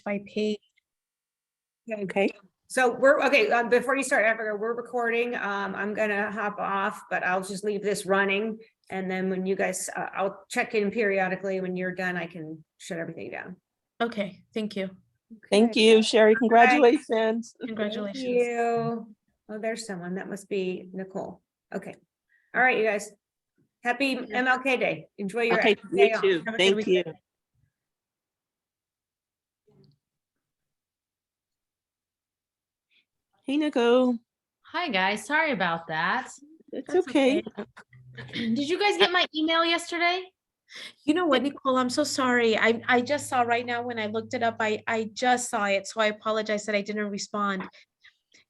by page. Okay. So we're okay. Before you start, Africa, we're recording. I'm gonna hop off, but I'll just leave this running. And then when you guys, I'll check in periodically. When you're done, I can shut everything down. Okay, thank you. Thank you, Sherry. Congratulations. Congratulations. Thank you. Oh, there's someone. That must be Nicole. Okay. All right, you guys. Happy MLK Day. Enjoy your Okay, day you off. too. Have a good Thank weekend. you. Hey, Nicole. Hi guys, sorry about that. It's That's okay. Did you guys get my email yesterday? You know what, Nicole, I'm so sorry. I just saw right now when I looked it up, I just saw it. So I apologize that I didn't respond.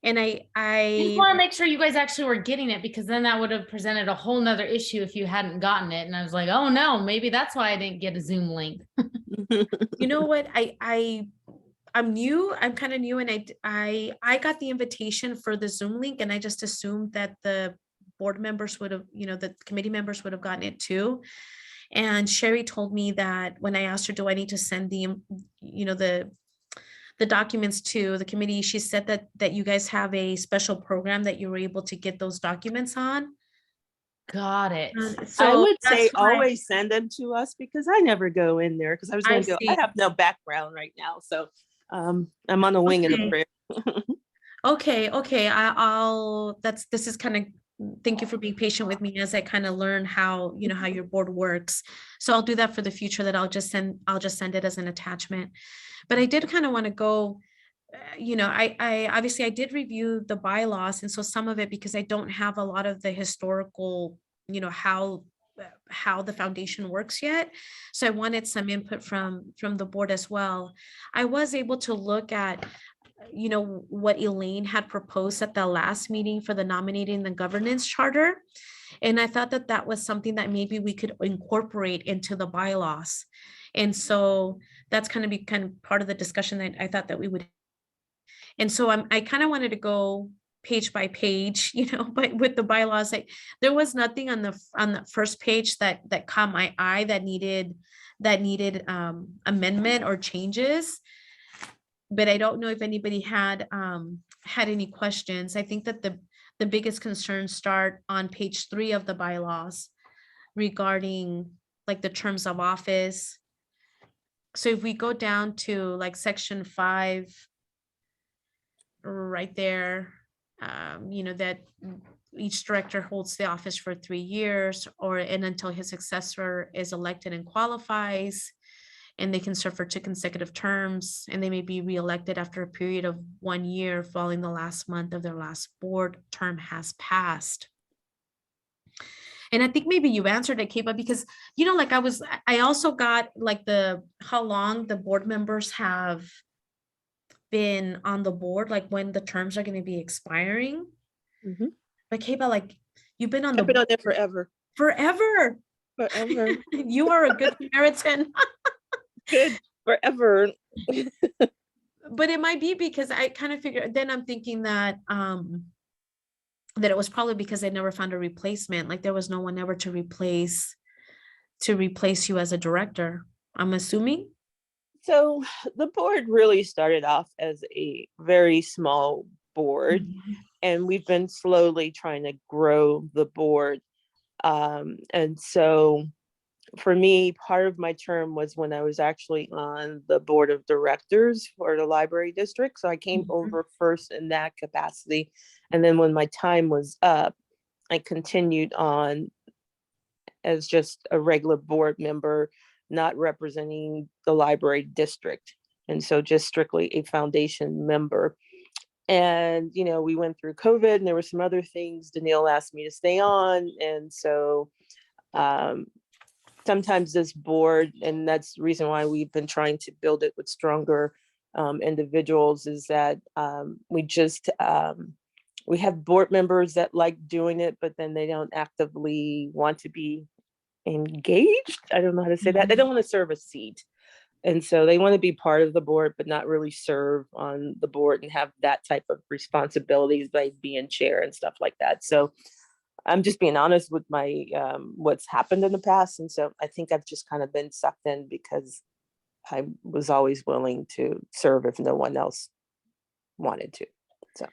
And I just I want to make sure you guys actually were getting it, because then that would have presented a whole nother issue if you hadn't gotten it. And I was like, oh no, maybe that's why I didn't get a Zoom link. you know what, I'm new. I'm kind of new, and I got the invitation for the Zoom link, and I just assumed that the board members would have, the committee members would have gotten it too. And Sherry told me that when I asked her, do I need to send the documents to the committee, she said that you guys have a special program that you were able to get those documents on. Got it. So I would that's say why- always send them to us, because I never go in there, because I was going to go. I see. have no background right now, so I'm on a wing and a Okay. prayer. Okay. This is kind of, thank you for being patient with me as I kind of learn how your board works. So I'll do that for the future, that I'll just send it as an attachment. But I did kind of want to go, I obviously I did review the bylaws, and so some of it, because I don't have a lot of the historical, how the foundation works yet. So I wanted some input from the board as well. I was able to look at what Elaine had proposed at the last meeting for the nominating the governance charter. And I thought that that was something that maybe we could incorporate into the bylaws. And so that's kind of part of the discussion that I thought that we would. And so I kind of wanted to go page by page, but with the bylaws, there was nothing on the first page that caught my eye that needed amendment or changes. But I don't know if anybody had any questions. I think that the biggest concerns start on page 3 of the bylaws regarding like the terms of office. So if we go down to like section 5, right there, that each director holds the office for 3 years and until his successor is elected and qualifies. And they can serve for 2 consecutive terms, and they may be reelected after a period of 1 year following the last month of their last board term has passed. And I think maybe you answered it, Keba, because, I also got like how long the board members have been on the board, like when the terms are going to be expiring. Mhm. But Keba, like you've been on I've been on there forever. forever. You are a good Samaritan. Good forever. But it might be because I kind of figured, then I'm thinking that that it was probably because they never found a replacement. Like there was no one ever to replace you as a director, I'm assuming. So the board really started off as a very small board, and we've been slowly trying to grow the board. And so for me, part of my term was when I was actually on the board of directors for the library district. So I came over first in that capacity. And then when my time was up, I continued on as just a regular board member, not representing the library district. And so just strictly a foundation member. And, we went through COVID and there were some other things. Danielle asked me to stay on. And so sometimes this board, and that's the reason why we've been trying to build it with stronger individuals, is that we have board members that like doing it, but then they don't actively want to be engaged. I don't know how to say that. They don't want to serve a seat. And so they want to be part of the board, but not really serve on the board and have that type of responsibilities by being chair and stuff like that. So I'm just being honest with my what's happened in the past. And so I think I've just kind of been sucked in because I was always willing to serve if no one else wanted to. So,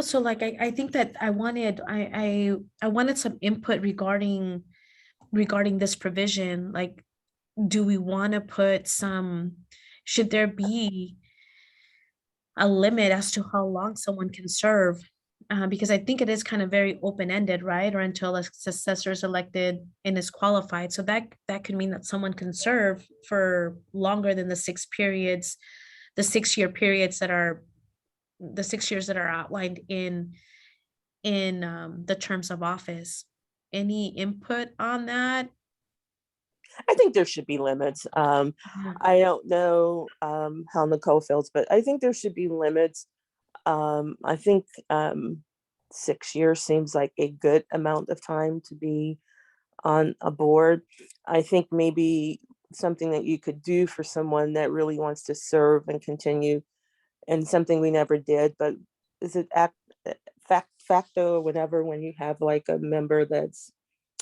So like I think that I wanted some input regarding this provision. Like, do we want to put should there be a limit as to how long someone can serve? Because I think it is kind of very open-ended, right? Or until a successor is elected and is qualified. So that could mean that someone can serve for longer than the 6-year periods that are the 6 years that are outlined in the terms of office. Any input on that? I think there should be limits. Yeah. I don't know how Nicole feels, but I think there should be limits. I think 6 years seems like a good amount of time to be on a board. I think maybe something that you could do for someone that really wants to serve and continue, and something we never did, but is it facto or whatever, when you have like a member that's,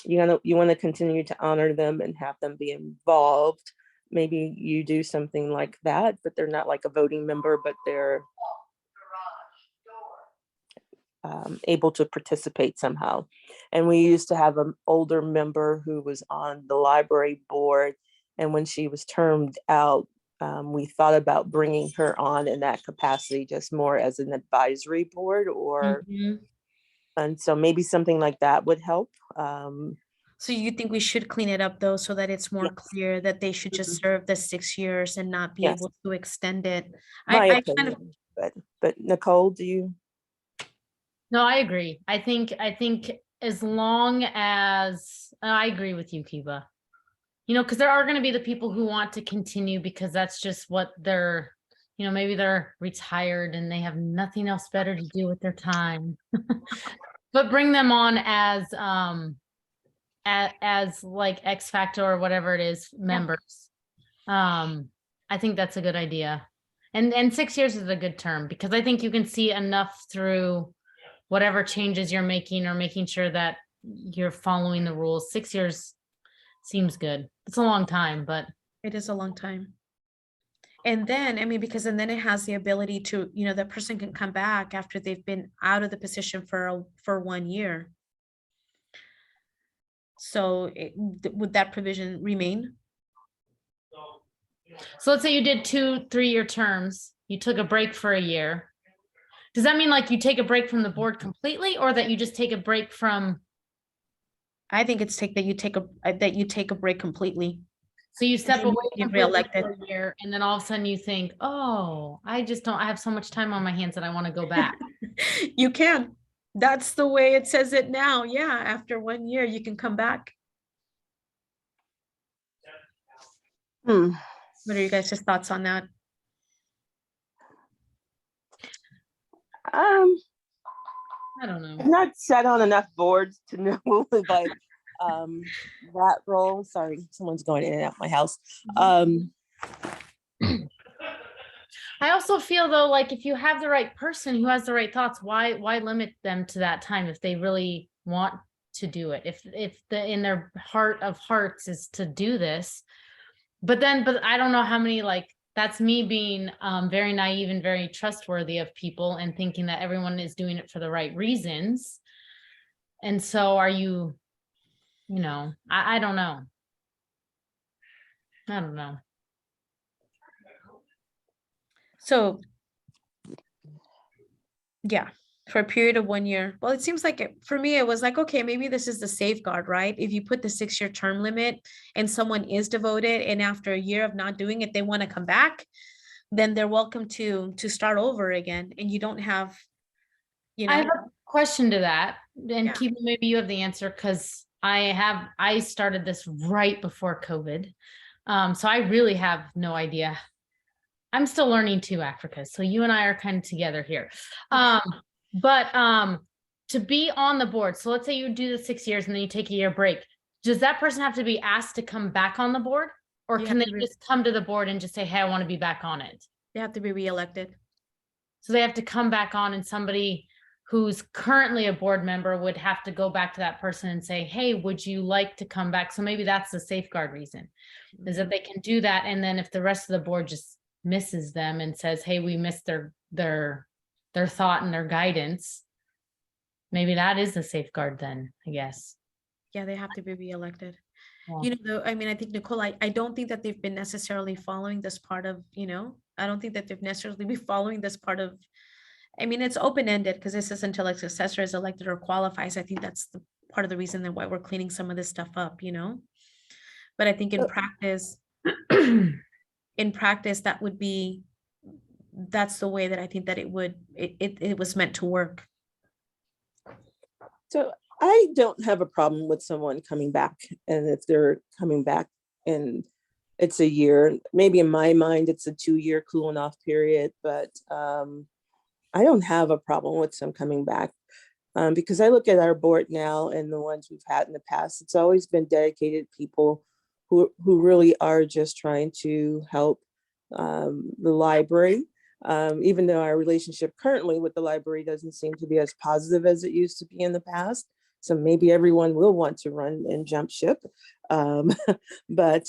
you want to continue to honor them and have them be involved. Maybe you do something like that, but they're not like a voting member, but they're able to participate somehow. And we used to have an older member who was on the library board, and when she was termed out, we thought about bringing her on in that capacity, just more as an advisory board, or Mhm. and so maybe something like that would help. So you think we should clean it up though, so that it's more Yes. clear that they should just serve the 6 years and not be Yes. able to extend it? My I kind of, opinion, but Nicole, do you? No, I agree. I think as long as I agree with you, Kiva. Because there are going to be the people who want to continue because that's just what they're, maybe they're retired and they have nothing else better to do with their time. But bring them on as like X Factor or whatever it is members. I think that's a good idea. And 6 years is a good term, because I think you can see enough through whatever changes you're making, or making sure that you're following the rules. 6 years seems good. It's a long time, but it is a long time. And then, I mean, because and then it has the ability to, that person can come back after they've been out of the position for 1 year. So would that provision remain? so let's say you did 2 3-year terms, you took a break for a year. Does that mean like you take a break from the board completely, or that you just take a break from? I think it's that you take a break completely. So you step You away get completely reelected. for a year, and then all of a sudden you think, oh, I have so much time on my hands that I want to go back. You can. That's the way it says it now. Yeah, after 1 year, you can come back. What are you guys' thoughts on that? I don't know. I'm not set on enough boards to know like that role. Sorry, someone's going in and out my house. I also feel though, like if you have the right person who has the right thoughts, why limit them to that time if they really want to do it? If in their heart of hearts is to do this, but I don't know how many, like, that's me being very naive and very trustworthy of people and thinking that everyone is doing it for the right reasons. And so are you, I don't know. I don't know. So, yeah, for a period of 1 year. Well, it seems like for me, it was like, okay, maybe this is the safeguard, right? If you put the 6-year term limit and someone is devoted, and after a year of not doing it, they want to come back, then they're welcome to start over again. And you don't have, I have a question to that, and Yeah. Keith, maybe you have the answer, because I started this right before COVID. So I really have no idea. I'm still learning too, Africa. So you and I are kind of together here. But to be on the board, so let's say you do the 6 years and then you take a year break. Does that person have to be asked to come back on the board? Or You can they have to just come to the board and just say, hey, I want to be back on it? They have to be reelected. So they have to come back on, and somebody who's currently a board member would have to go back to that person and say, hey, would you like to come back? So maybe that's the safeguard reason, is that they can do that. And then if the rest of the board just misses them and says, hey, we missed their thought and their guidance, maybe that is the safeguard then, I guess. Yeah, they have to be reelected. Yeah. You know, though, I mean, I think, Nicole, I don't think that they've been necessarily following this part of, you know, I don't think that they've necessarily been following this part of, I mean, it's open-ended because this is until a successor is elected or qualifies. I think that's the part of the reason that why we're cleaning some of this stuff up, you know? But I think in practice, that would be, that's the way that I think that it was meant to work. So I don't have a problem with someone coming back, and if they're coming back and it's a year, maybe in my mind, it's a 2-year cooling off period, but I don't have a problem with some coming back because I look at our board now and the ones we've had in the past, it's always been dedicated people who really are just trying to help the library. Even though our relationship currently with the library doesn't seem to be as positive as it used to be in the past. So maybe everyone will want to run and jump ship. But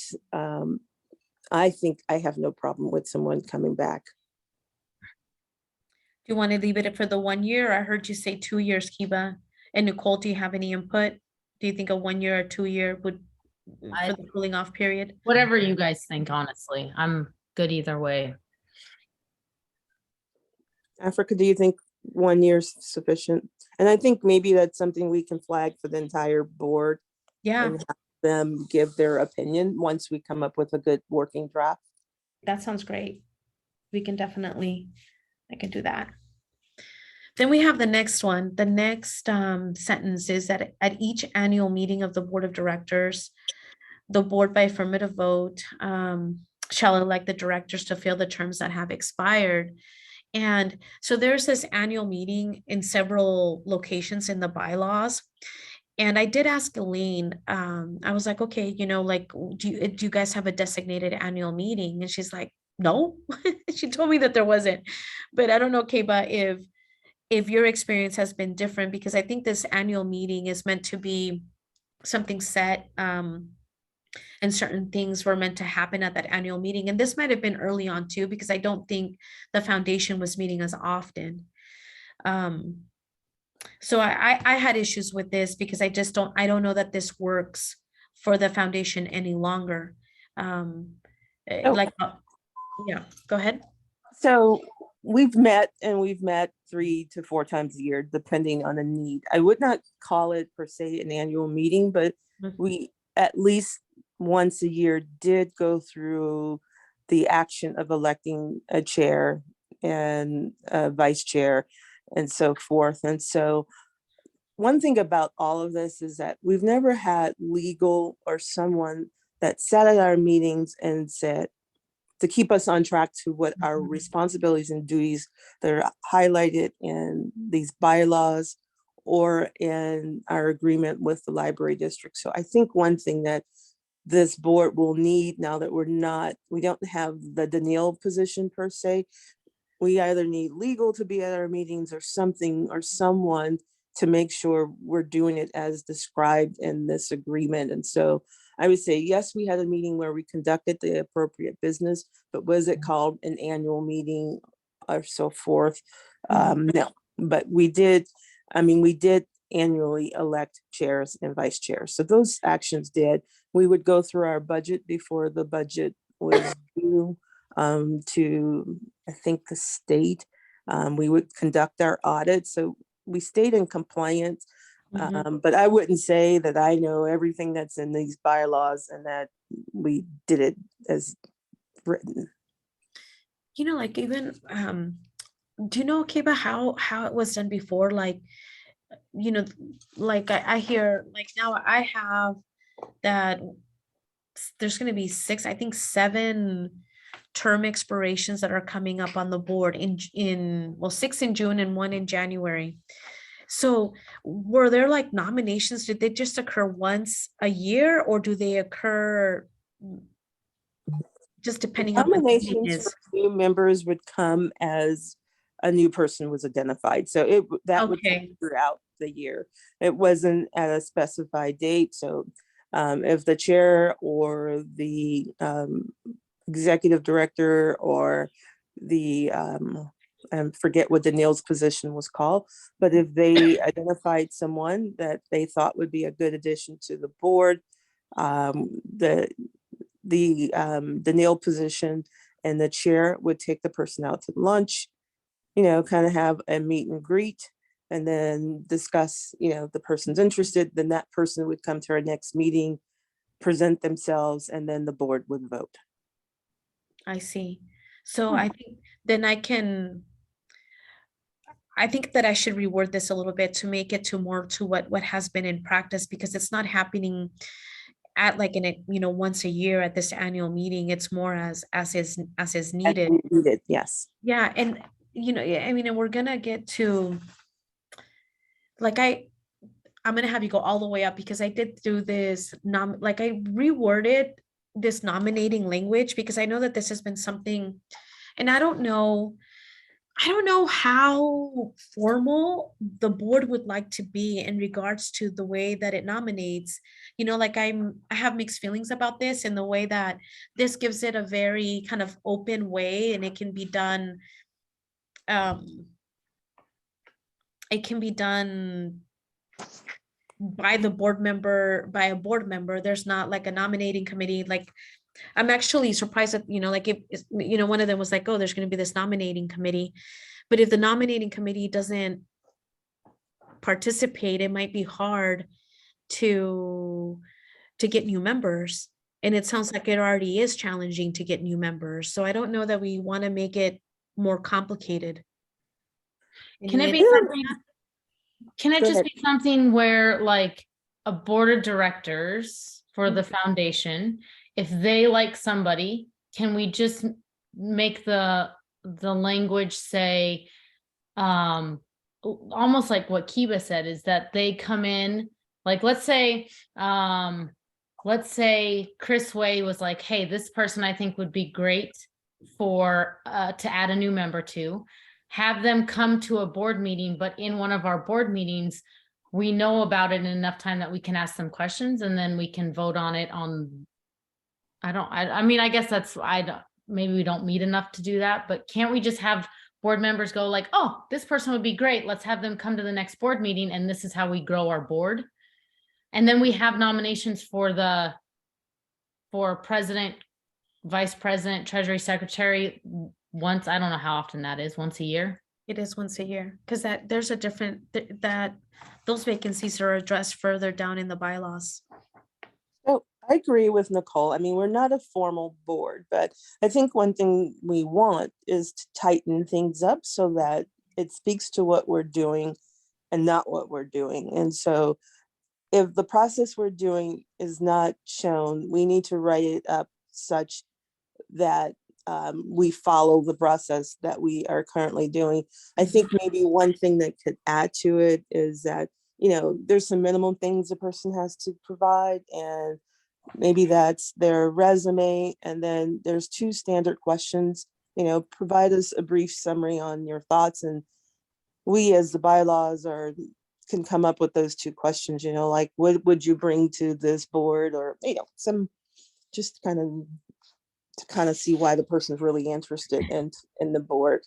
I think I have no problem with someone coming back. Do you want to leave it for the 1 year? I heard you say 2 years, Kiba. And Nicole, do you have any input? Do you think a 1 year or 2 year would, for the cooling off period? Whatever you guys think, honestly, I'm good either way. Africa, do you think 1 year is sufficient? And I think maybe that's something we can flag for the entire board. Yeah, And have them give their opinion once we come up with a good working draft. that sounds great. We can definitely, I can do that. Then we have the next one. The next sentence is that at each annual meeting of the Board of Directors, the board by affirmative vote shall elect the directors to fill the terms that have expired. And so there's this annual meeting in several locations in the bylaws. And I did ask Elaine, I was like, okay, you know, like, do you guys have a designated annual meeting? And she's like, no, she told me that there wasn't. But I don't know, Keba, if your experience has been different, because I think this annual meeting is meant to be something set, and certain things were meant to happen at that annual meeting. And this might have been early on too, because I don't think the foundation was meeting as often. So I had issues with this because I don't know that this works for the foundation any longer. Yeah, go ahead. So we've met 3 to 4 times a year, depending on the need. I would not call it per se an annual meeting, but we at least once a year did go through the action of electing a chair and a vice chair and so forth. And so one thing about all of this is that we've never had legal or someone that sat at our meetings and said, to keep us on track to what our responsibilities and duties that are highlighted in these bylaws or in our agreement with the library district. So I think one thing that this board will need now that we don't have the Danielle position per se, we either need legal to be at our meetings or something or someone to make sure we're doing it as described in this agreement. And so I would say, yes, we had a meeting where we conducted the appropriate business, but was it called an annual meeting or so forth? No, but we did annually elect chairs and vice chairs. So those actions did. We would go through our budget before the budget was due to, I think, the state. We would conduct our audit. So we stayed in compliance. But I wouldn't say that I know everything that's in these bylaws and that we did it as written. You know, like even, do you know, Kiba, how it was done before? Like, you know, like I hear, like now I have that there's going to be 7 term expirations that are coming up on the board in 6 in June and 1 in January. So were there like nominations? Did they just occur once a year or do they occur just depending on what the meeting Nominations is? for new members would come as a new person was identified. So that would Okay. come throughout the year. It wasn't at a specified date. So if the chair or the executive director or the and forget what Danielle's position was called, but if they identified someone that they thought would be a good addition to the board, the Danielle position and the chair would take the person out to lunch, kind of have a meet and greet, and then discuss, the person's interested, then that person would come to our next meeting, present themselves, and then the board would vote. I see. So I think then I think that I should reword this a little bit to make it to more to what has been in practice, because it's not happening at like in a, once a year at this annual meeting. It's more as is needed. Needed, yes. Yeah, and yeah, I mean, and we're gonna get to like I'm gonna have you go all the way up, because I did do this like I reworded this nominating language, because I know that this has been something, and I don't know how formal the board would like to be in regards to the way that it nominates. Like I have mixed feelings about this, in the way that this gives it a very kind of open way, and it can be done by a board member. There's not like a nominating committee. Like I'm actually surprised that, like if, one of them was like, oh, there's going to be this nominating committee. But if the nominating committee doesn't participate, it might be hard to get new members. And it sounds like it already is challenging to get new members. So I don't know that we want to make it more complicated. Can it be Yeah. something? Can it Go just ahead. be something where like a board of directors for the foundation, if they like somebody, can we just make the language say, almost like what Kiba said, is that they come in, like, let's say Chris Way was like, hey, this person I think would be great for to add a new member to. Have them come to a board meeting, but in one of our board meetings, we know about it in enough time that we can ask them questions, and then we can vote on it on, I mean, I guess that's, maybe we don't meet enough to do that, but can't we just have board members go like, oh, this person would be great, let's have them come to the next board meeting, and this is how we grow our board. And then we have nominations for president, vice president, treasury secretary once, I don't know how often that is, once a year. It is once a year, because there's a different, that those vacancies are addressed further down in the bylaws. So I agree with Nicole. I mean, we're not a formal board, but I think one thing we want is to tighten things up so that it speaks to what we're doing and not what we're doing. And so if the process we're doing is not shown, we need to write it up such that we follow the process that we are currently doing. I think maybe one thing that could add to it is that, there's some minimum things a person has to provide, and maybe that's their resume. And then there's 2 standard questions, provide us a brief summary on your thoughts. And we, as the bylaws can come up with those 2 questions, like what would you bring to this board, or, some just to kind of see why the person's really interested in the board.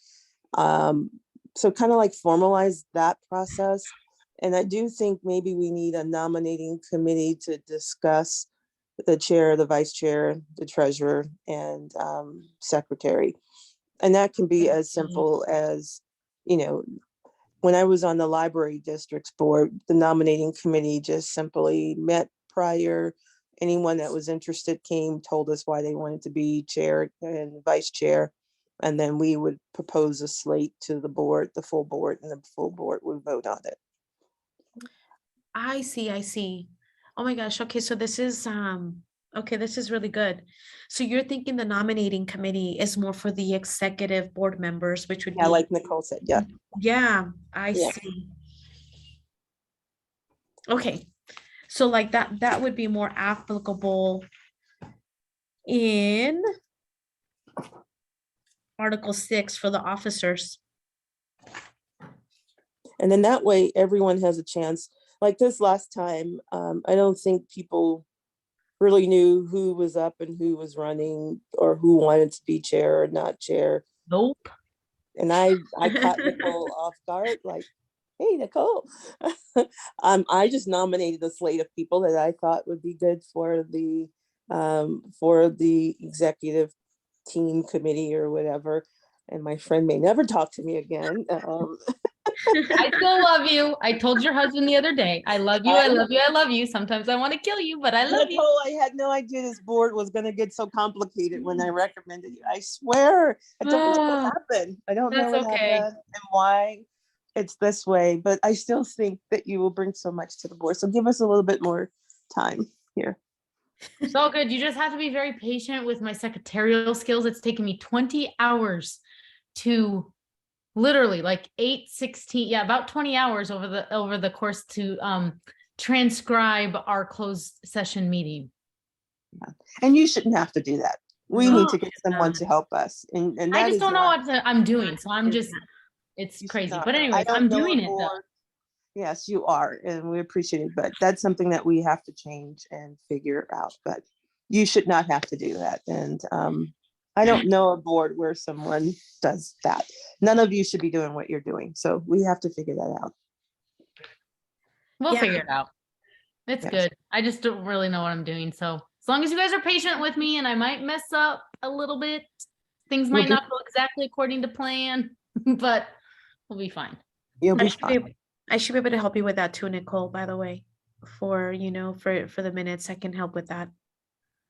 So kind of like formalize that process. And I do think maybe we need a nominating committee to discuss the chair, the vice chair, the treasurer, and secretary. And that can be as simple as, when I was on the library district's board, the nominating committee just simply met prior. Anyone that was interested came, told us why they wanted to be chair and vice chair. And then we would propose a slate to the board, the full board, and the full board would vote on it. I see. Oh my gosh. Okay, so this is okay, this is really good. So you're thinking the nominating committee is more for the executive board members, which would Yeah, be, like Nicole said, yeah. yeah, I Yeah. see. Okay, so like that would be more applicable in Article 6 for the officers. And then that way, everyone has a chance. Like this last time, I don't think people really knew who was up and who was running or who wanted to be chair or not chair. Nope. And I caught Nicole off guard, like, hey, Nicole. I just nominated a slate of people that I thought would be good for the executive team committee or whatever. And my friend may never talk to me again. I still love you. I told your husband the other day, I love you, I love you, I love you. Sometimes I want to kill you, but I love you. Nicole, I had no idea this board was going to get so complicated when I recommended you. I swear, I don't know what happened. I don't know That's what okay. happened and why it's this way, but I still think that you will bring so much to the board. So give us a little bit more time here. It's all good. You just have to be very patient with my secretarial skills. It's taken me 20 hours to literally like 8-16, yeah, about 20 hours over the course to transcribe our closed session meeting. And you shouldn't have to do that. We No, need to get someone to help us. And I that just is don't know why what I'm doing. So I'm just, it's you should crazy. not. But I anyways, don't I'm know a doing it though. board. Yes, you are. And we appreciate it. But that's something that we have to change and figure out. But you should not have to do that. And I don't know a board where someone does that. None of you should be doing what you're doing. So we have to figure that out. We'll Yeah. figure it out. It's Yes. good. I just don't really know what I'm doing. So as long as you guys are patient with me, and I might mess up a little bit, things might not go exactly according to plan, but we'll be fine. You'll I be should fine. I should be able to help you with that too, Nicole, by the way, for, for the minutes, I can help with that.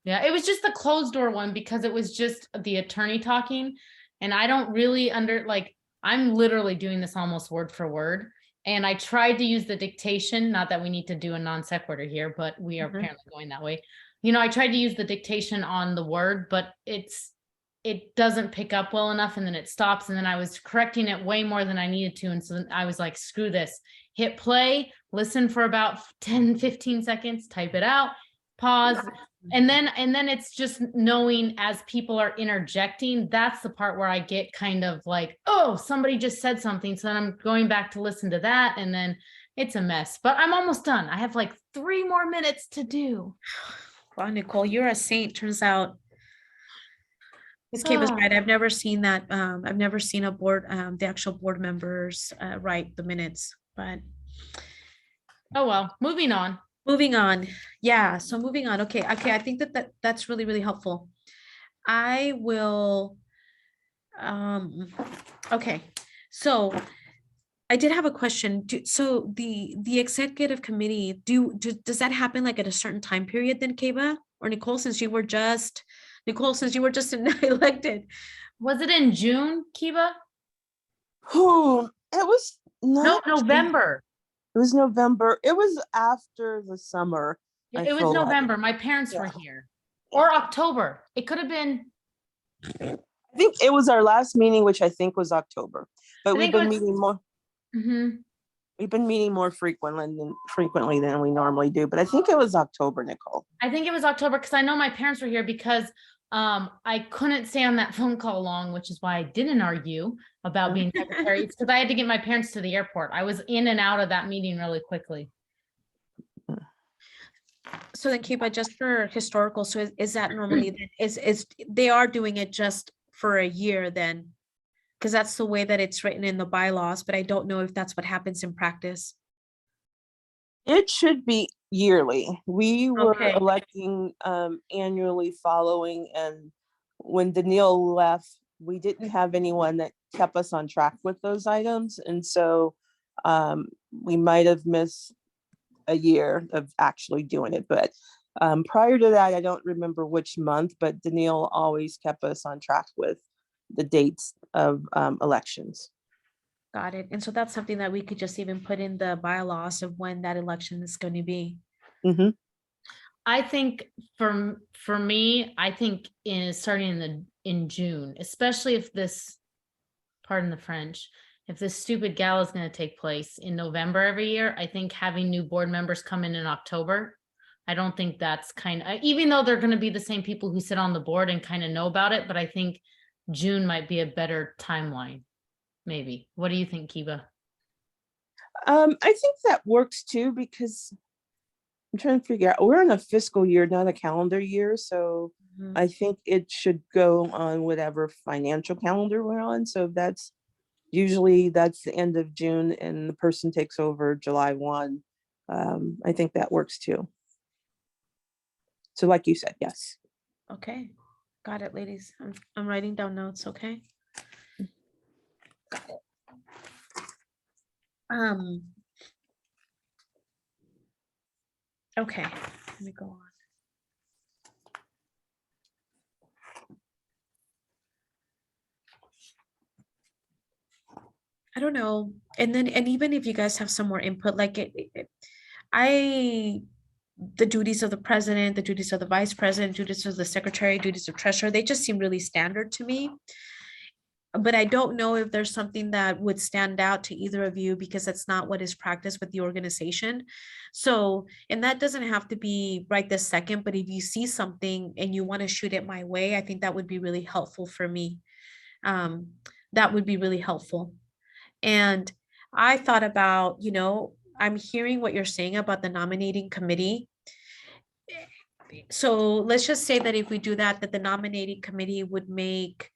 Yeah, it was just the closed door one because it was just the attorney talking. And I don't really I'm literally doing this almost word for word. And I tried to use the dictation, not that we need to do a non sequitur here, but we are apparently going that way. I tried to use the dictation on the word, but it doesn't pick up well enough, and then it stops, and then I was correcting it way more than I needed to. And so then I was like, screw this, hit play, listen for about 10-15 seconds, type it out, pause. And then it's just knowing as people are interjecting, that's the part where I get kind of like, oh, somebody just said something. So then I'm going back to listen to that, and then it's a mess, but I'm almost done. I have like 3 more minutes to do. Wow, Nicole, you're a saint, turns out. Ms. Kate was right. I've never seen that. I've never seen a board, the actual board members write the minutes, but. Oh, well, moving on. Moving on. Yeah, so moving on. Okay, I think that's really, really helpful. I will, okay, so I did have a question. So the executive committee, does that happen like at a certain time period then, Keba? Or Nicole, since you were just elected? Was it in June, Kiva? Oh, it was not November. It was November. It was after the summer. It was November. My parents were here. Or October. It could have been. I think it was our last meeting, which I think was October. But we've been meeting more. We've been meeting more frequently than we normally do. But I think it was October, Nicole. I think it was October because I know my parents were here because I couldn't stay on that phone call long, which is why I didn't argue about being secretary. It's because I had to get my parents to the airport. I was in and out of that meeting really quickly. So then, Kiba, just for historical, so is that normally is they are doing it just for a year then? Because that's the way that it's written in the bylaws, but I don't know if that's what happens in practice. It should be yearly. We were electing annually following, and when Danielle left, we didn't have anyone that kept us on track with those items, and so we might have missed a year of actually doing it. But prior to that, I don't remember which month, but Danielle always kept us on track with the dates of elections. Got it. And so that's something that we could just even put in the bylaws of when that election is going to be. Mm-hmm. I think for me, I think starting in June, especially if this, pardon the French, if this stupid gala is going to take place in November every year, I think having new board members come in October, I don't think that's even though they're going to be the same people who sit on the board and kind of know about it, but I think June might be a better timeline. Maybe. What do you think, Kiva? I think that works too, because I'm trying to figure out, we're in a fiscal year, not a calendar year, so Mhm. I think it should go on whatever financial calendar we're on. So that's usually that's the end of June and the person takes over July 1. I think that works too. So like you said, yes. Okay, got it, ladies. I'm writing down notes, okay? Got it. Okay, let me go on. I don't know. And then, and even if you guys have some more input, like the duties of the president, the duties of the vice president, duties of the secretary, duties of treasurer, they just seem really standard to me. But I don't know if there's something that would stand out to either of you because that's not what is practiced with the organization. So, and that doesn't have to be right this second, but if you see something and you want to shoot it my way, I think that would be really helpful for me. That would be really helpful. And I thought about, I'm hearing what you're saying about the nominating committee. So let's just say that if we do that, that the nominating committee would make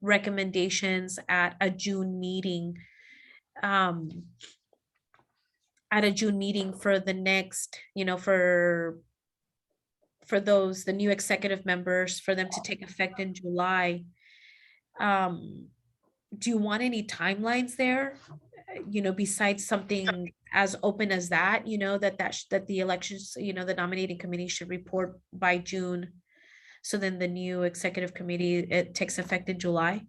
recommendations at a June meeting. At a June meeting for the next, for those, the new executive members, for them to take effect in July. Do you want any timelines there? Besides something as open as that, that the elections, the nominating committee should report by June. So then the new executive committee, it takes effect in July.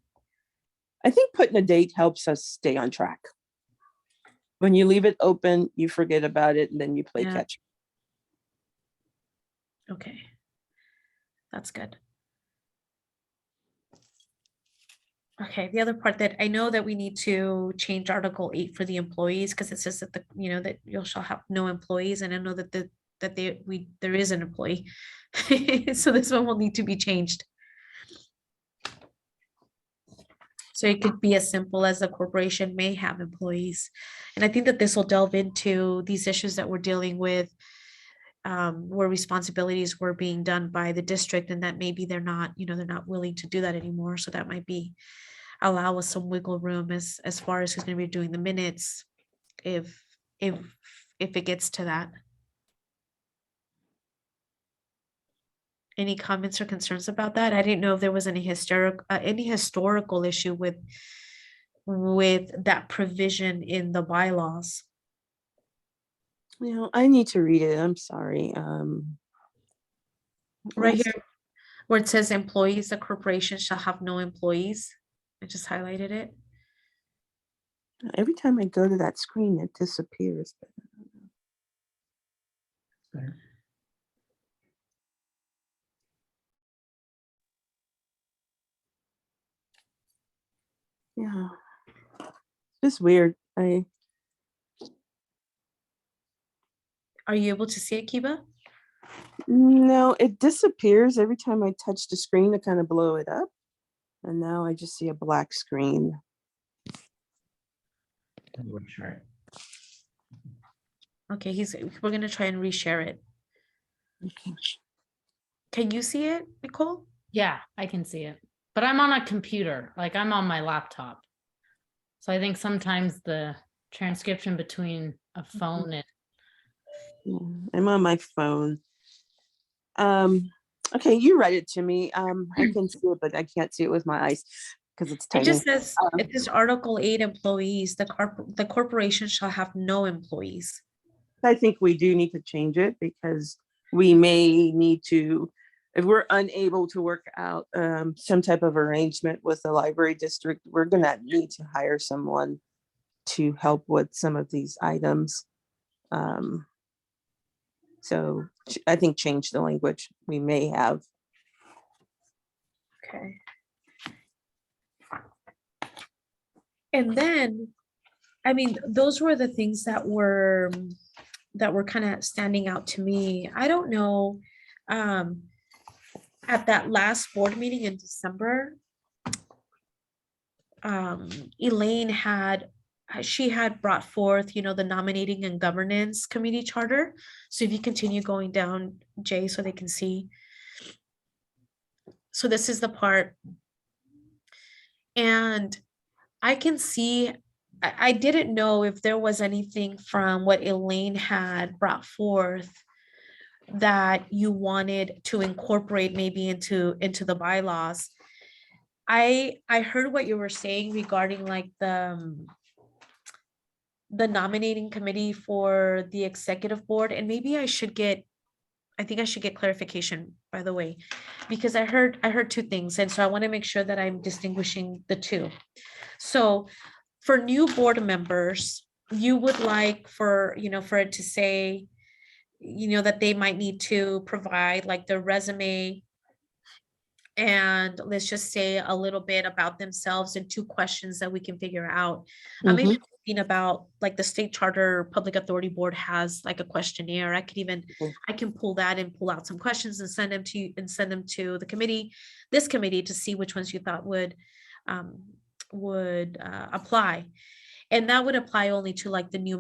I think putting a date helps us stay on track. When you leave it open, you forget about it and then you play Yeah. catch. Okay. That's good. Okay, the other part that I know that we need to change Article 8 for the employees, because it says that that you shall have no employees, and I know that there is an employee. So this one will need to be changed. So it could be as simple as a corporation may have employees. And I think that this will delve into these issues that we're dealing with, where responsibilities were being done by the district, and that maybe they're not willing to do that anymore. So that might be allow us some wiggle room as far as who's going to be doing the minutes, if if it gets to that. Any comments or concerns about that? I didn't know if there was any historical issue with that provision in the bylaws. I need to read it. I'm sorry. Right here where it says employees, the corporation shall have no employees. I just highlighted it. Every time I go to that screen, it disappears. Yeah, it's weird. Are you able to see it, Kiba? No, it disappears every time I touch the screen to kind of blow it up. And now I just see a black screen. Okay, we're gonna try and reshare it. Okay. Can you see it, Nicole? Yeah, I can see it, but I'm on a computer, like I'm on my laptop. So I think sometimes the transcription between a phone and Yeah, I'm on my phone. Okay, you read it to me. I can see it, but I can't see it with my eyes because it's It tiny. just says, it says Article 8 employees, the corporation shall have no employees. I think we do need to change it because we may need to, if we're unable to work out some type of arrangement with the library district, we're gonna need to hire someone to help with some of these items. So I think change the language we may have. Okay. And then, I mean, those were the things that were kind of standing out to me. I don't know, at that last board meeting in December, Elaine had she had brought forth, the nominating and governance committee charter. So if you continue going down, Jay, so they can see. So this is the part. And I can see, I didn't know if there was anything from what Elaine had brought forth that you wanted to incorporate maybe into the bylaws. I heard what you were saying regarding like the nominating committee for the executive board, and maybe I think I should get clarification, by the way, because I heard two things, and so I want to make sure that I'm distinguishing the two. So for new board members, you would like for for it to say, that they might need to provide like their resume, and let's just say a little bit about themselves and 2 questions that we can figure out. I'm even thinking about like the state charter public authority board has like a questionnaire. I can pull that and pull out some questions and send them to the committee, this committee, to see which ones you thought would apply. And that would apply only to like the new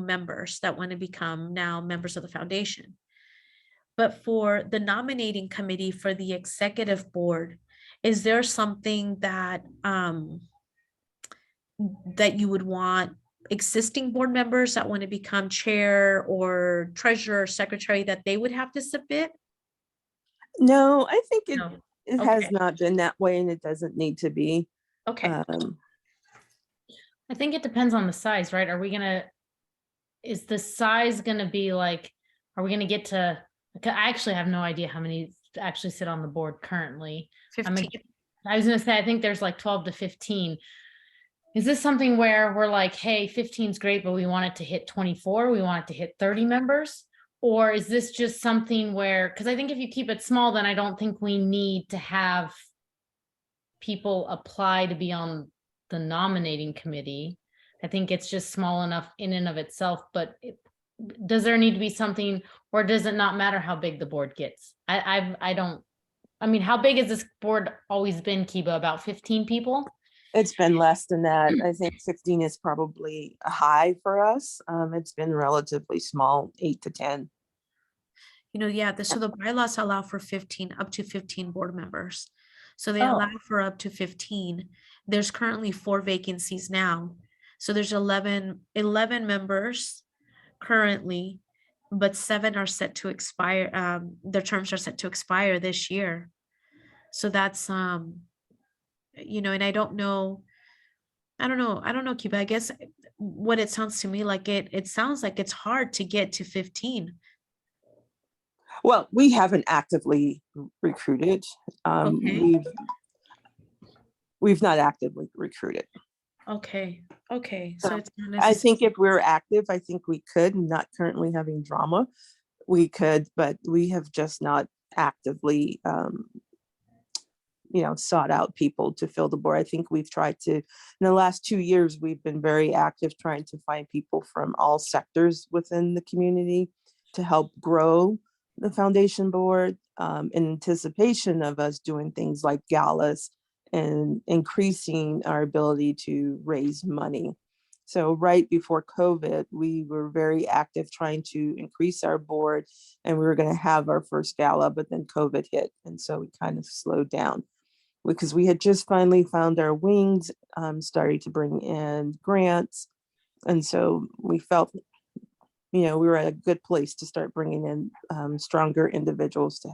members that want to become now members of the foundation. But for the nominating committee for the executive board, is there something that that you would want existing board members that want to become chair or treasurer or secretary that they would have to submit? No, I think No. it Okay. has not been that way, and it doesn't need to be. Okay. I think it depends on the size, right? Is the size gonna be like, are we gonna get to, I actually have no idea how many actually sit on the board currently. 15. I was gonna say, I think there's like 12 to 15. Is this something where we're like, hey, 15 is great, but we want it to hit 24, we want it to hit 30 members? Or is this just something where, because I think if you keep it small, then I don't think we need to have people apply to be on the nominating committee. I think it's just small enough in and of itself, but does there need to be something, or does it not matter how big the board gets? I mean, how big has this board always been, Kiba? About 15 people? It's been less than that. I think 15 is probably a high for us. It's been relatively small, 8 to 10. Yeah, so the bylaws allow for 15, up to 15 board members. So they Oh. allow for up to 15. There's currently 4 vacancies now. So there's 11 members currently, but 7 are set to expire. Their terms are set to expire this year. So that's, and I don't know, Cuba. I guess what it sounds to me like, it sounds like it's hard to get to 15. Well, we haven't actively recruited. Okay. We've not actively recruited. Okay. So it's not I necessarily. think if we're active, I think we could, not currently having drama, we could, but we have just not actively, sought out people to fill the board. I think we've tried to, in the last 2 years, we've been very active trying to find people from all sectors within the community to help grow the foundation board, in anticipation of us doing things like galas and increasing our ability to raise money. So right before COVID, we were very active trying to increase our board, and we were going to have our first gala, but then COVID hit. And so we kind of slowed down because we had just finally found our wings, starting to bring in grants. And so we felt, we were at a good place to start bringing in stronger individuals to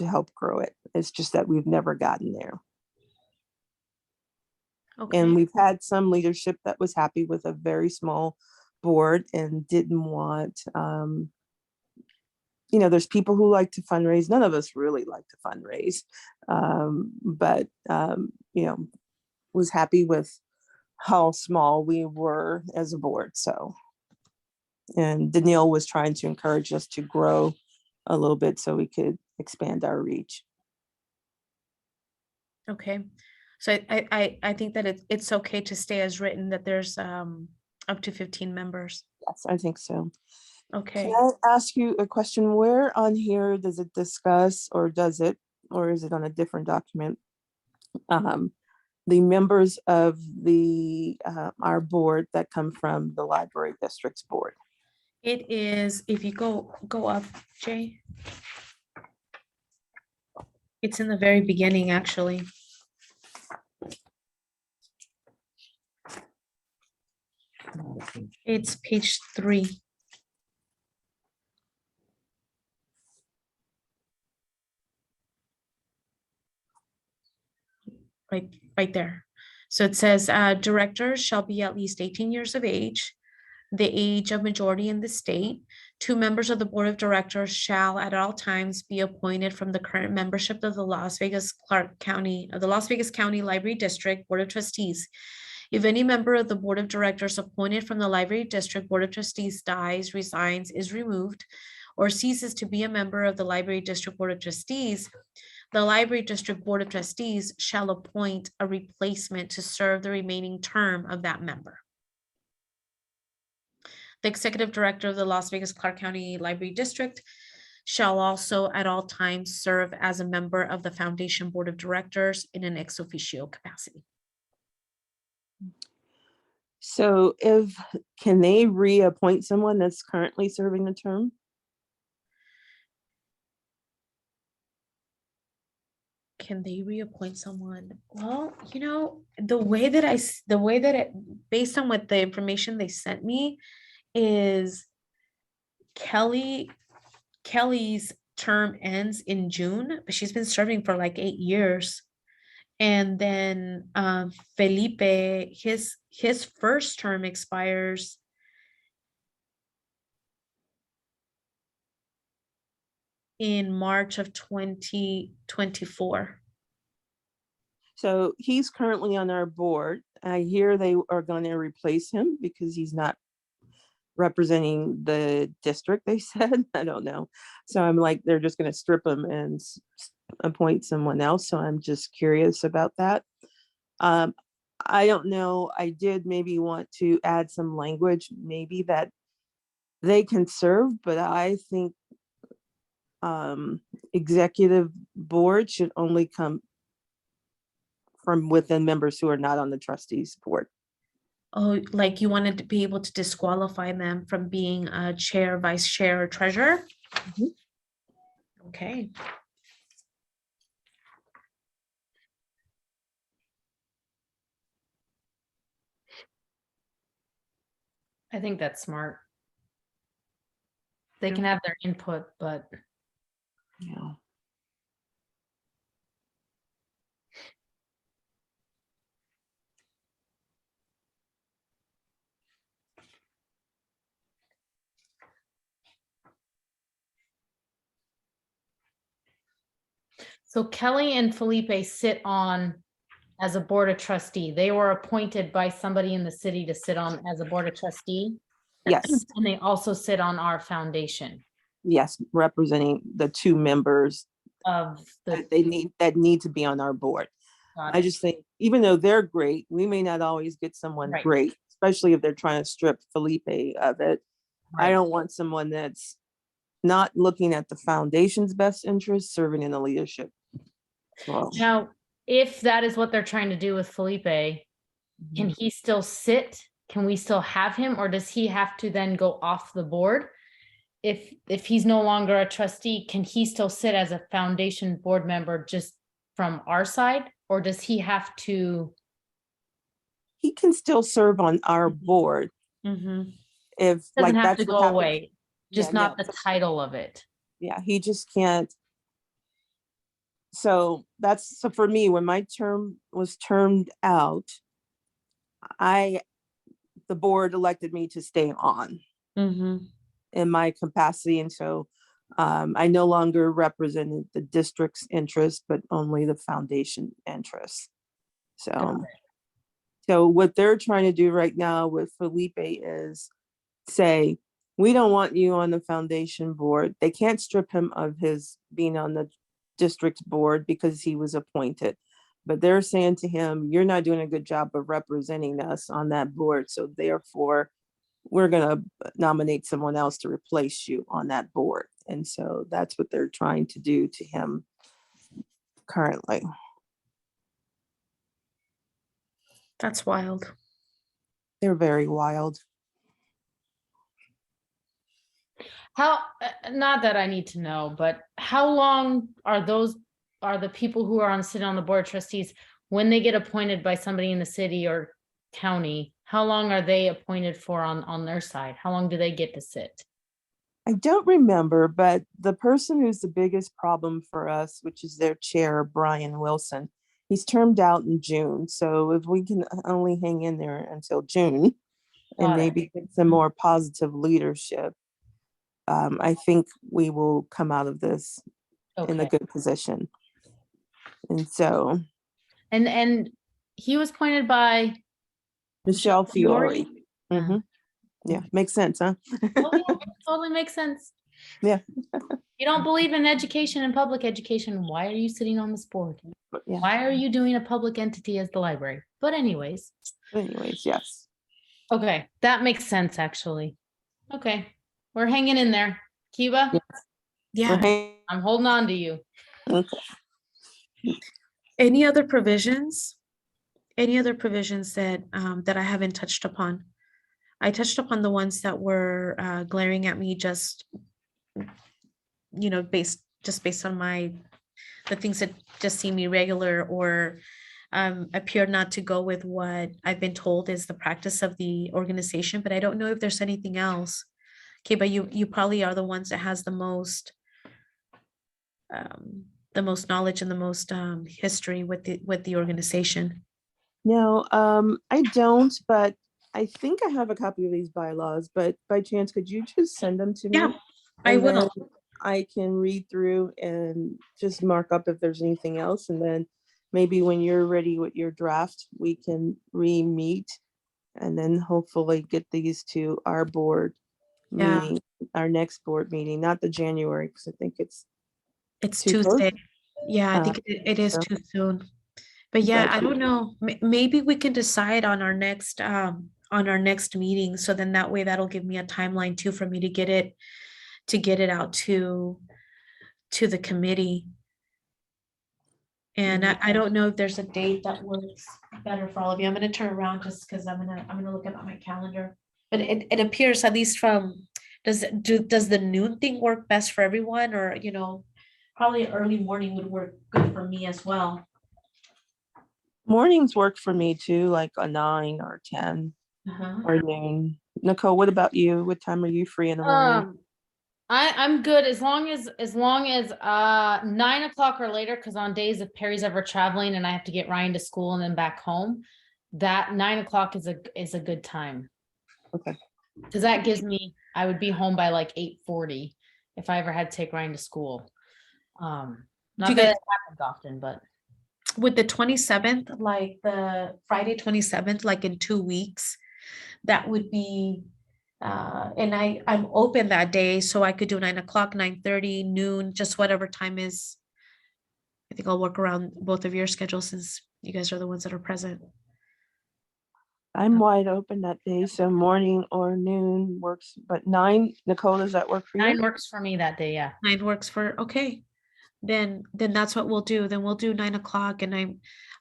help grow it. It's just that we've never gotten there. Okay. And we've had some leadership that was happy with a very small board and didn't want, there's people who like to fundraise. None of us really like to fundraise, but was happy with how small we were as a board. So, and Danielle was trying to encourage us to grow a little bit so we could expand our reach. Okay. So I think that it's okay to stay as written, that there's up to 15 members. Yes, I think so. Okay. Can I ask you a question? Where on here does it discuss, or is it on a different document, the members of our board that come from the library district's board? It is, if you go up, Jay. It's in the very beginning, actually. It's page 3. Right there. So it says, directors shall be at least 18 years of age, the age of majority in the state. 2 members of the board of directors shall at all times be appointed from the current membership of the Las Vegas County Library District Board of Trustees. If any member of the board of directors appointed from the Library District Board of Trustees dies, resigns, is removed, or ceases to be a member of the Library District Board of Trustees, the Library District Board of Trustees shall appoint a replacement to serve the remaining term of that member. The executive director of the Las Vegas Clark County Library District shall also at all times serve as a member of the Foundation Board of Directors in an ex officio capacity. So can they reappoint someone that's currently serving the term? Can they reappoint someone? Well, the way that based on what the information they sent me is Kelly's term ends in June, but she's been serving for like 8 years. And then Felipe, his first term expires in March of 2024. So he's currently on our board. I hear they are going to replace him because he's not representing the district, they said. I don't know. So I'm like, they're just going to strip him and appoint someone else. So I'm just curious about that. I don't know. I did maybe want to add some language, maybe that they can serve, but I think executive board should only come from within members who are not on the trustees board. Oh, like you wanted to be able to disqualify them from being a chair, vice chair, or treasurer? Mhm. Okay. I think that's smart. They can have their input, but Yeah. so Kelly and Felipe sit on as a board of trustee. They were appointed by somebody in the city to sit on as a board of trustee. Yes. And they also sit on our foundation Yes. Representing the 2 members of the. that need to be on our board. I just think, even though they're great, we may not always get someone Right. great, especially if they're trying to strip Felipe of it. I Right. don't want someone that's not looking at the foundation's best interest, serving in the leadership. So, Now, if that is what they're trying to do with Felipe, can he still sit? Can we still have him, or does he have to then go off the board? If he's no longer a trustee, can he still sit as a foundation board member just from our side, or does he have to? he can still serve on our board Mm-hmm. if Doesn't like have that's to what go happened. away, just Yeah, not no. the title of it. Yeah, he just can't. So so for me, when my term was termed out, the board elected me to stay on Mm-hmm. in my capacity. And so I no longer represented the district's interest, but only the foundation interests. So what they're trying to do right now with Felipe is say, we don't want you on the foundation board. They can't strip him of his being on the district board because he was appointed. But they're saying to him, you're not doing a good job of representing us on that board. So therefore, we're going to nominate someone else to replace you on that board. And so that's what they're trying to do to him currently. That's wild. They're very wild. How, not that I need to know, but how long are the people who are sitting on the board of trustees, when they get appointed by somebody in the city or county, how long are they appointed for on their side? How long do they get to sit? I don't remember, but the person who's the biggest problem for us, which is their chair, Brian Wilson, he's termed out in June. So if we can only hang in there until June and Got it. maybe get some more positive leadership, I think we will come out of this in a Okay. good position. And so And he was appointed by Michelle Fiore. Fiore? Mhm. Yeah, makes sense, huh? Oh, yeah, totally makes sense. Yeah. You don't believe in education and public education, why are you sitting on this board? But yeah, Why are you doing a public entity as the library? But anyways, anyways, yes. okay, that makes sense, actually. Okay, we're hanging in there. Kiva, We're Yeah. I'm holding on to you. okay. Any other provisions? Any other provisions that that I haven't touched upon? I touched upon the ones that were glaring at me, just based on the things that just seem irregular or appear not to go with what I've been told is the practice of the organization. But I don't know if there's anything else. Okay, but you probably are the ones that has the most knowledge and the most history with the organization. No, I don't, but I think I have a copy of these bylaws, but by chance, could you just send them to me? Yeah, I And will. then I can read through and just mark up if there's anything else. And then maybe when you're ready with your draft, we can re-meet and then hopefully get these to our board Yeah. meeting, our next board meeting, not the January, because I think it's It's too close. Tuesday. Yeah, I think it is so- too soon. But yeah, But- I don't know. Maybe we can decide on our next meeting. So then that way that'll give me a timeline too for me to get it out to the committee. And I don't know if there's a date that works better for all of you. I'm gonna turn around just because I'm gonna look at my calendar. But it appears, at least from, does the noon thing work best for everyone, or probably early morning would work good for me as well. Mornings work for me too, like a 9 or 10 Uh-huh. or noon. Nicole, what about you? What time are you free in the morning? I'm good as long as 9 o'clock or later, because on days if Perry's ever traveling and I have to get Ryan to school and then back home, that 9 o'clock is a good time. Okay. Because that gives me, I would be home by like 8:40 if I ever had to take Ryan to school. Not you that guys- it happens often, but With the 27th, like the Friday 27th, like in 2 weeks, that would be, and I'm open that day, so I could do 9 o'clock, 9:30, noon, just whatever time is. I think I'll work around both of your schedules since you guys are the ones that are present. I'm wide open that day, so morning or noon works, but 9, Nicole, does that work for you? 9 works for me that day, yeah. 9 works for, okay. Then that's what we'll do. Then we'll do 9 o'clock, and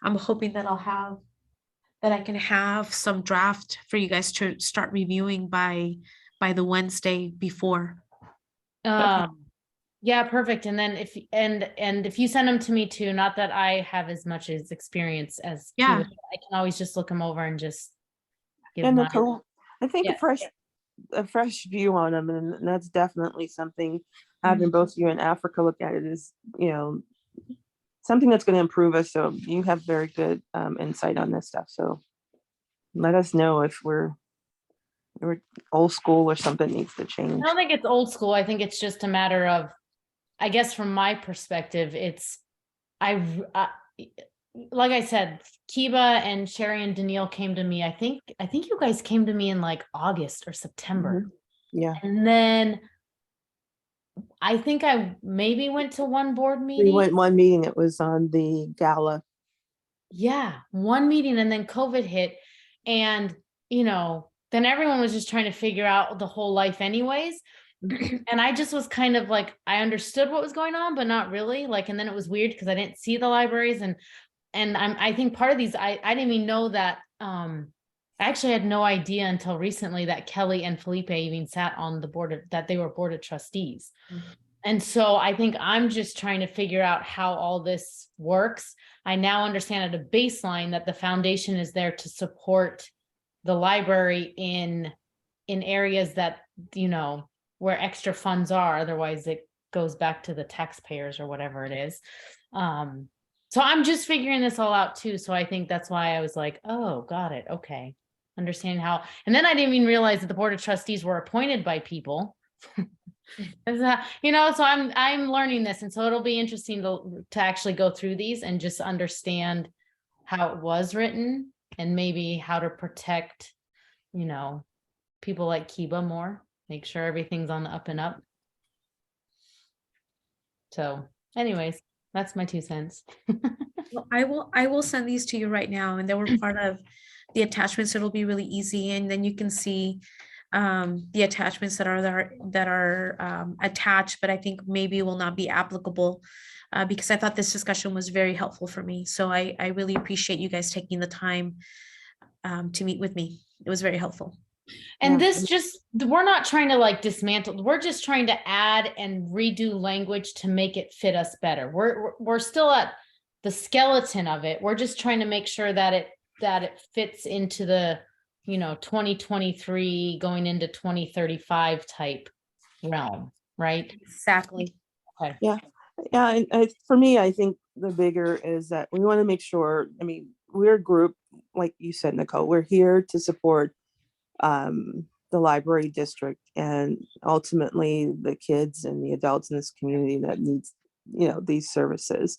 I'm hoping that I can have some draft for you guys to start reviewing by the Wednesday before. Yeah, perfect. And then if you send them to me too, not that I have as much as experience as Yeah. Kiva, I can always just look them over and just give And mine. Nicole, I think Yeah. a fresh view on them, and that's definitely something, having both you and Africa look at it is, something that's going to improve us. So you have very good insight on this stuff. So let us know if we're old school or something needs to change. I don't think it's old school. I think it's just a matter of, I guess from my perspective, it's, like I said, Kiba and Sherry and Danielle came to me. I think you guys came to me in like August or September. Yeah. And then I think I maybe went to one board We meeting. went one meeting, it was on the gala. Yeah, one meeting and then COVID hit. And, then everyone was just trying to figure out the whole life anyways. And I just was kind of like, I understood what was going on, but not really. Like, and then it was weird because I didn't see the libraries. And I think part of these, I didn't even know that I actually had no idea until recently that Kelly and Felipe even sat on the board that they were board of trustees. And so I think I'm just trying to figure out how all this works. I now understand at a baseline that the foundation is there to support the library in areas that, where extra funds are, otherwise it goes back to the taxpayers or whatever it is. So I'm just figuring this all out too. So I think that's why I was like, oh, got it. Okay. Understand how, and then I didn't even realize that the board of trustees were appointed by people. So I'm learning this. And so it'll be interesting to actually go through these and just understand how it was written and maybe how to protect, people like Kiba more, make sure everything's on the up and up. So anyways, that's my 2 cents. Well, I will send these to you right now, and they were part of the attachments. It'll be really easy, and then you can see the attachments that are there attached, but I think maybe will not be applicable because I thought this discussion was very helpful for me. So I really appreciate you guys taking the time to meet with me. It was very helpful. And we're not trying to like dismantle, we're just trying to add and redo language to make it fit us better. We're still at the skeleton of it. We're just trying to make sure that it fits into the, 2023 going into 2035 type realm, right? Exactly. Okay. Yeah. And for me, I think the bigger is that we want to make sure, we're a group, like you said, Nicole, we're here to support the library district and ultimately the kids and the adults in this community that needs, these services.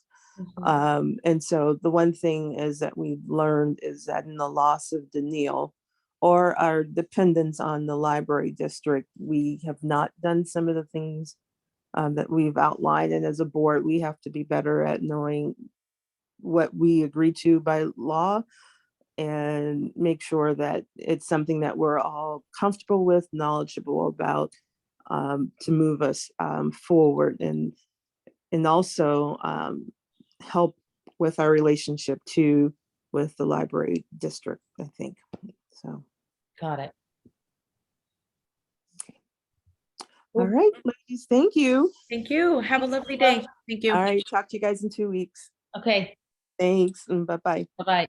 And so the one thing is that we've learned is that in the loss of Daniil or our dependence on the library district, we have not done some of the things that we've outlined. And as a board, we have to be better at knowing what we agree to by law and make sure that it's something that we're all comfortable with, knowledgeable about, to move us forward and also help with our relationship too with the library district, I think. So. Got it. All right, ladies, thank you. Thank you. Have a lovely day. Thank you. All right, talk to you guys in 2 weeks. Okay. Thanks, and bye-bye. Bye-bye.